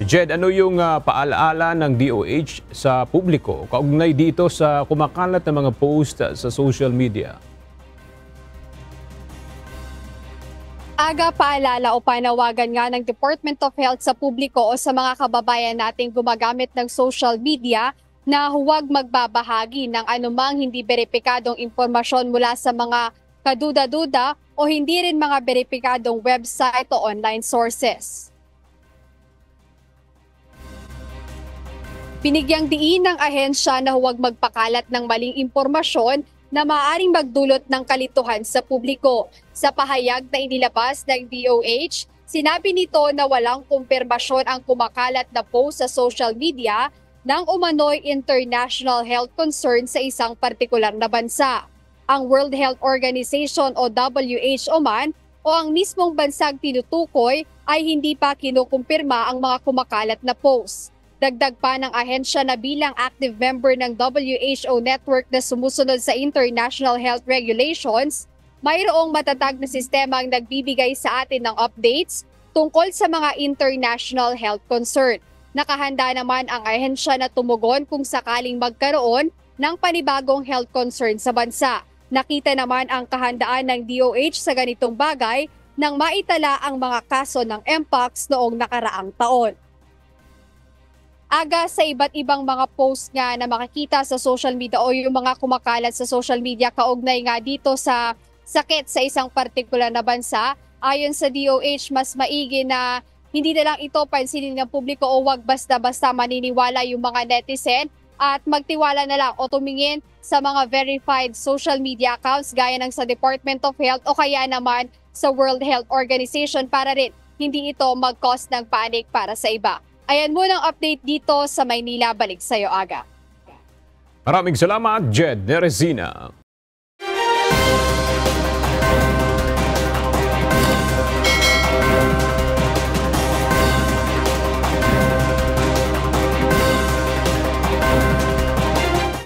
Jed, ano yung paalaala ng DOH sa publiko kaugnay dito sa kumakalat na mga post sa social media? Aga paalala o panawagan nga ng Department of Health sa publiko o sa mga kababayan nating gumagamit ng social media na huwag magbabahagi ng anumang hindi beripikadong impormasyon mula sa mga kaduda-duda o hindi rin mga beripikadong website o online sources. Binigyang diin ng ahensya na huwag magpakalat ng maling impormasyon na maaaring magdulot ng kalituhan sa publiko. Sa pahayag na inilabas ng DOH, sinabi nito na walang kumpirmasyon ang kumakalat na post sa social media ng umano'y international health concern sa isang partikular na bansa. Ang World Health Organization o WHO man o ang mismong bansang tinutukoy ay hindi pa kinukumpirma ang mga kumakalat na post. Dagdag pa ng ahensya na bilang active member ng WHO network na sumusunod sa international health regulations, mayroong matatag na sistema ang nagbibigay sa atin ng updates tungkol sa mga international health concern. Nakahanda naman ang ahensya na tumugon kung sakaling magkaroon ng panibagong health concern sa bansa. Nakita naman ang kahandaan ng DOH sa ganitong bagay nang maitala ang mga kaso ng Mpox noong nakaraang taon. Aga sa iba't ibang mga post nga na makikita sa social media o yung mga kumakalat sa social media kaugnay nga dito sa sakit sa isang partikular na bansa, ayon sa DOH mas maigi na hindi na lang ito pansinin ng publiko o wag basta-basta maniniwala yung mga netizen at magtiwala na lang o tumingin sa mga verified social media accounts gaya ng sa Department of Health o kaya naman sa World Health Organization para rin hindi ito mag-cause ng panic para sa iba. Ayan muna ang update dito sa Maynila. Balik sa'yo, Aga. Maraming salamat, Jed Neresina.